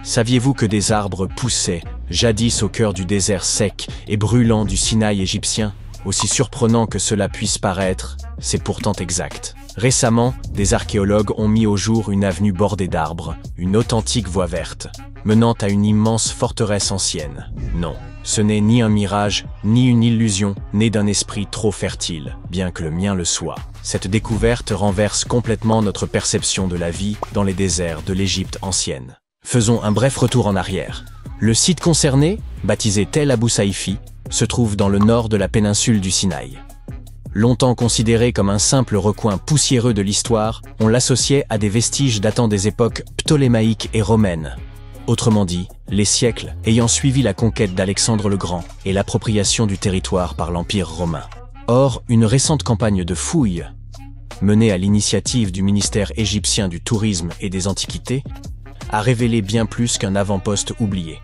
Saviez-vous que des arbres poussaient, jadis au cœur du désert sec et brûlant du Sinaï égyptien? Aussi surprenant que cela puisse paraître, c'est pourtant exact. Récemment, des archéologues ont mis au jour une avenue bordée d'arbres, une authentique voie verte, menant à une immense forteresse ancienne. Non, ce n'est ni un mirage, ni une illusion, née d'un esprit trop fertile, bien que le mien le soit. Cette découverte renverse complètement notre perception de la vie dans les déserts de l'Égypte ancienne. Faisons un bref retour en arrière. Le site concerné, baptisé Tel Abou Saifi, se trouve dans le nord de la péninsule du Sinaï. Longtemps considéré comme un simple recoin poussiéreux de l'histoire, on l'associait à des vestiges datant des époques ptolémaïques et romaines. Autrement dit, les siècles ayant suivi la conquête d'Alexandre le Grand et l'appropriation du territoire par l'Empire romain. Or, une récente campagne de fouilles, menée à l'initiative du ministère égyptien du Tourisme et des Antiquités, a révélé bien plus qu'un avant-poste oublié.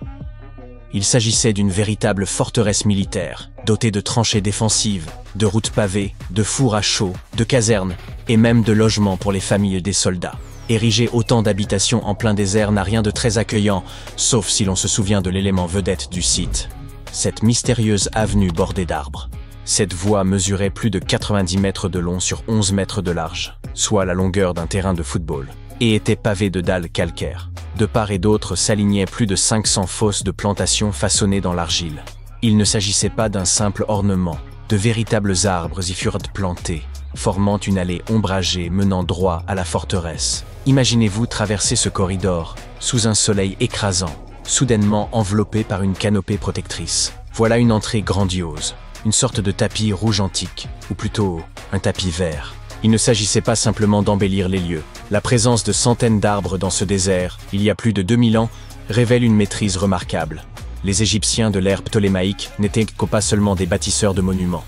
Il s'agissait d'une véritable forteresse militaire, dotée de tranchées défensives, de routes pavées, de fours à chaux, de casernes, et même de logements pour les familles des soldats. Ériger autant d'habitations en plein désert n'a rien de très accueillant, sauf si l'on se souvient de l'élément vedette du site. Cette mystérieuse avenue bordée d'arbres. Cette voie mesurait plus de 90 mètres de long sur 11 mètres de large, soit la longueur d'un terrain de football, et était pavée de dalles calcaires. De part et d'autre s'alignaient plus de 500 fosses de plantations façonnées dans l'argile. Il ne s'agissait pas d'un simple ornement. De véritables arbres y furent plantés, formant une allée ombragée menant droit à la forteresse. Imaginez-vous traverser ce corridor, sous un soleil écrasant, soudainement enveloppé par une canopée protectrice. Voilà une entrée grandiose, une sorte de tapis rouge antique, ou plutôt un tapis vert. Il ne s'agissait pas simplement d'embellir les lieux. La présence de centaines d'arbres dans ce désert, il y a plus de 2000 ans, révèle une maîtrise remarquable. Les Égyptiens de l'ère ptolémaïque n'étaient pas seulement des bâtisseurs de monuments.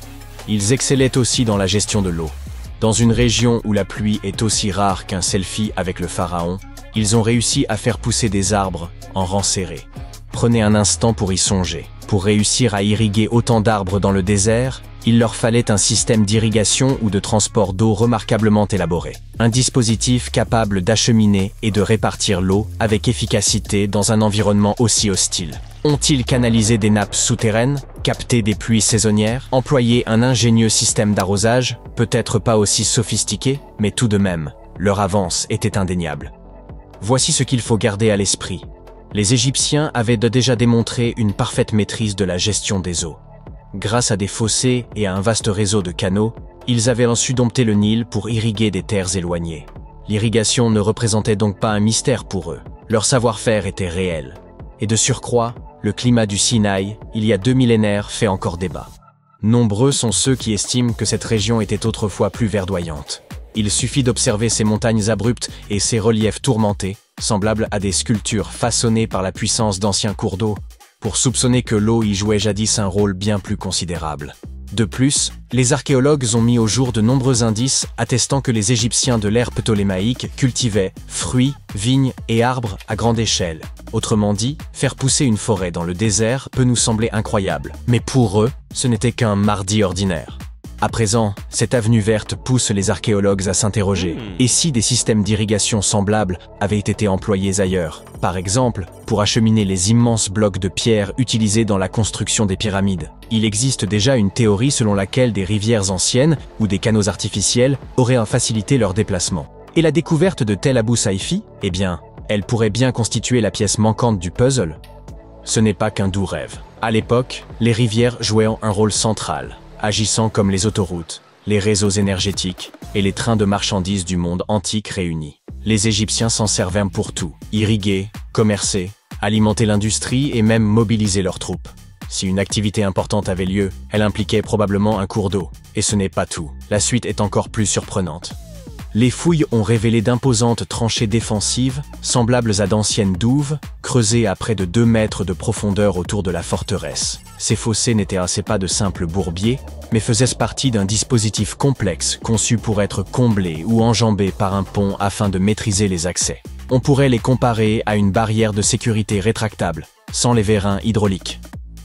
Ils excellaient aussi dans la gestion de l'eau. Dans une région où la pluie est aussi rare qu'un selfie avec le pharaon, ils ont réussi à faire pousser des arbres en rang serré. Prenez un instant pour y songer. Pour réussir à irriguer autant d'arbres dans le désert, il leur fallait un système d'irrigation ou de transport d'eau remarquablement élaboré. Un dispositif capable d'acheminer et de répartir l'eau avec efficacité dans un environnement aussi hostile. Ont-ils canalisé des nappes souterraines, capté des pluies saisonnières, employé un ingénieux système d'arrosage, peut-être pas aussi sophistiqué, mais tout de même, leur avance était indéniable. Voici ce qu'il faut garder à l'esprit. Les Égyptiens avaient déjà démontré une parfaite maîtrise de la gestion des eaux. Grâce à des fossés et à un vaste réseau de canaux, ils avaient su dompter le Nil pour irriguer des terres éloignées. L'irrigation ne représentait donc pas un mystère pour eux. Leur savoir-faire était réel. Et de surcroît, le climat du Sinaï, il y a 2 millénaires, fait encore débat. Nombreux sont ceux qui estiment que cette région était autrefois plus verdoyante. Il suffit d'observer ces montagnes abruptes et ces reliefs tourmentés, semblables à des sculptures façonnées par la puissance d'anciens cours d'eau, pour soupçonner que l'eau y jouait jadis un rôle bien plus considérable. De plus, les archéologues ont mis au jour de nombreux indices attestant que les Égyptiens de l'ère ptolémaïque cultivaient fruits, vignes et arbres à grande échelle. Autrement dit, faire pousser une forêt dans le désert peut nous sembler incroyable, mais pour eux, ce n'était qu'un mardi ordinaire. À présent, cette avenue verte pousse les archéologues à s'interroger. Et si des systèmes d'irrigation semblables avaient été employés ailleurs? Par exemple, pour acheminer les immenses blocs de pierre utilisés dans la construction des pyramides. Il existe déjà une théorie selon laquelle des rivières anciennes ou des canaux artificiels auraient facilité leur déplacement. Et la découverte de Tel Abou Saifi? Eh bien, elle pourrait bien constituer la pièce manquante du puzzle. Ce n'est pas qu'un doux rêve. À l'époque, les rivières jouaient un rôle central, agissant comme les autoroutes, les réseaux énergétiques et les trains de marchandises du monde antique réunis. Les Égyptiens s'en servaient pour tout, irriguer, commercer, alimenter l'industrie et même mobiliser leurs troupes. Si une activité importante avait lieu, elle impliquait probablement un cours d'eau. Et ce n'est pas tout, la suite est encore plus surprenante. Les fouilles ont révélé d'imposantes tranchées défensives, semblables à d'anciennes douves, creusées à près de 2 mètres de profondeur autour de la forteresse. Ces fossés n'étaient pas de simples bourbiers, mais faisaient partie d'un dispositif complexe conçu pour être comblé ou enjambé par un pont afin de maîtriser les accès. On pourrait les comparer à une barrière de sécurité rétractable, sans les vérins hydrauliques.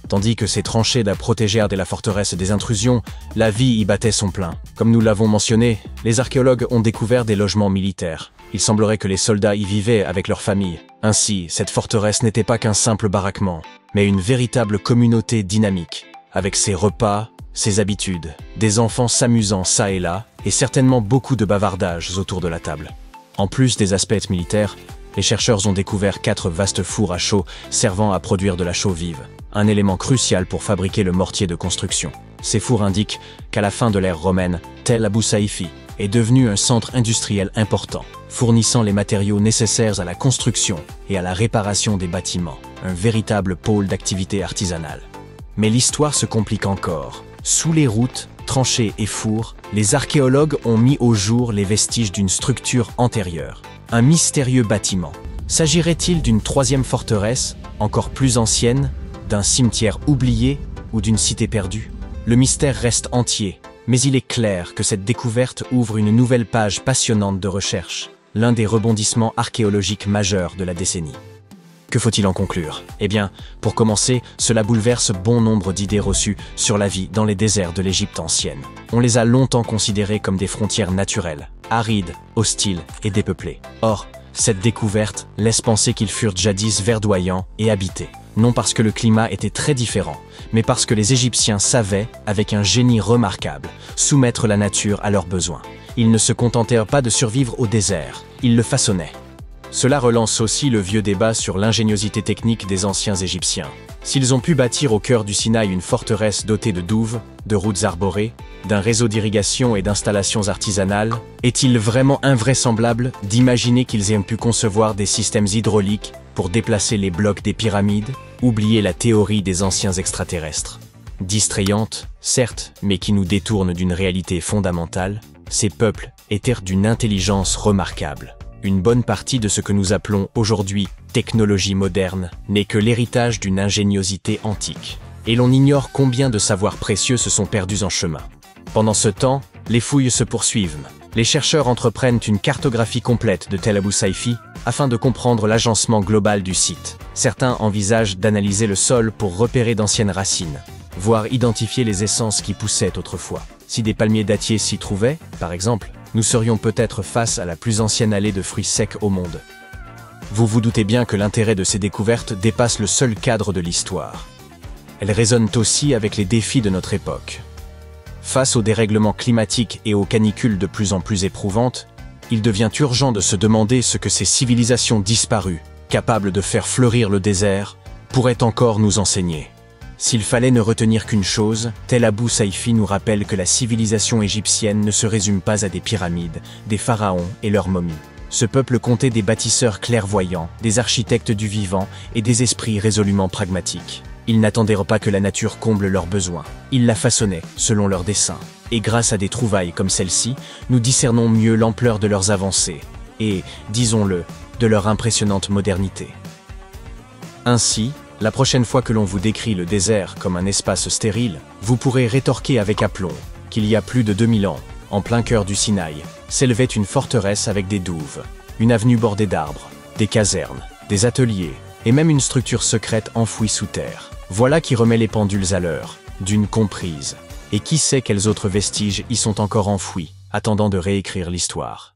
Tandis que ces tranchées protégèrent de la forteresse des intrusions, la vie y battait son plein. Comme nous l'avons mentionné, les archéologues ont découvert des logements militaires. Il semblerait que les soldats y vivaient avec leurs familles. Ainsi, cette forteresse n'était pas qu'un simple baraquement, mais une véritable communauté dynamique, avec ses repas, ses habitudes, des enfants s'amusant ça et là, et certainement beaucoup de bavardages autour de la table. En plus des aspects militaires, les chercheurs ont découvert 4 vastes fours à chaux servant à produire de la chaux vive, un élément crucial pour fabriquer le mortier de construction. Ces fours indiquent qu'à la fin de l'ère romaine, Tel Abou Saifi est devenu un centre industriel important, fournissant les matériaux nécessaires à la construction et à la réparation des bâtiments, un véritable pôle d'activité artisanale. Mais l'histoire se complique encore. Sous les routes, tranchées et fours, les archéologues ont mis au jour les vestiges d'une structure antérieure, un mystérieux bâtiment. S'agirait-il d'une 3e forteresse, encore plus ancienne, d'un cimetière oublié ou d'une cité perdue? Le mystère reste entier, mais il est clair que cette découverte ouvre une nouvelle page passionnante de recherche, l'un des rebondissements archéologiques majeurs de la décennie. Que faut-il en conclure? Eh bien, pour commencer, cela bouleverse bon nombre d'idées reçues sur la vie dans les déserts de l'Égypte ancienne. On les a longtemps considérés comme des frontières naturelles, arides, hostiles et dépeuplées. Or, cette découverte laisse penser qu'ils furent jadis verdoyants et habités. Non parce que le climat était très différent, mais parce que les Égyptiens savaient, avec un génie remarquable, soumettre la nature à leurs besoins. Ils ne se contentèrent pas de survivre au désert, ils le façonnaient. Cela relance aussi le vieux débat sur l'ingéniosité technique des anciens Égyptiens. S'ils ont pu bâtir au cœur du Sinaï une forteresse dotée de douves, de routes arborées, d'un réseau d'irrigation et d'installations artisanales, est-il vraiment invraisemblable d'imaginer qu'ils aient pu concevoir des systèmes hydrauliques pour déplacer les blocs des pyramides? Oublier la théorie des anciens extraterrestres. Distrayante, certes, mais qui nous détourne d'une réalité fondamentale, ces peuples étaient d'une intelligence remarquable. Une bonne partie de ce que nous appelons aujourd'hui technologie moderne n'est que l'héritage d'une ingéniosité antique. Et l'on ignore combien de savoirs précieux se sont perdus en chemin. Pendant ce temps, les fouilles se poursuivent. Les chercheurs entreprennent une cartographie complète de Tel Abou Saifi afin de comprendre l'agencement global du site. Certains envisagent d'analyser le sol pour repérer d'anciennes racines, voire identifier les essences qui poussaient autrefois. Si des palmiers dattiers s'y trouvaient, par exemple, nous serions peut-être face à la plus ancienne allée de fruits secs au monde. Vous vous doutez bien que l'intérêt de ces découvertes dépasse le seul cadre de l'histoire. Elles résonnent aussi avec les défis de notre époque. Face aux dérèglements climatiques et aux canicules de plus en plus éprouvantes, il devient urgent de se demander ce que ces civilisations disparues, capables de faire fleurir le désert, pourraient encore nous enseigner. S'il fallait ne retenir qu'une chose, Tel Abou Saifi nous rappelle que la civilisation égyptienne ne se résume pas à des pyramides, des pharaons et leurs momies. Ce peuple comptait des bâtisseurs clairvoyants, des architectes du vivant et des esprits résolument pragmatiques. Ils n'attendaient pas que la nature comble leurs besoins. Ils la façonnaient selon leurs desseins. Et grâce à des trouvailles comme celle-ci, nous discernons mieux l'ampleur de leurs avancées et, disons-le, de leur impressionnante modernité. Ainsi, la prochaine fois que l'on vous décrit le désert comme un espace stérile, vous pourrez rétorquer avec aplomb qu'il y a plus de 2000 ans, en plein cœur du Sinaï, s'élevait une forteresse avec des douves, une avenue bordée d'arbres, des casernes, des ateliers et même une structure secrète enfouie sous terre. Voilà qui remet les pendules à l'heure, d'une comprise. Et qui sait quels autres vestiges y sont encore enfouis, attendant de réécrire l'histoire.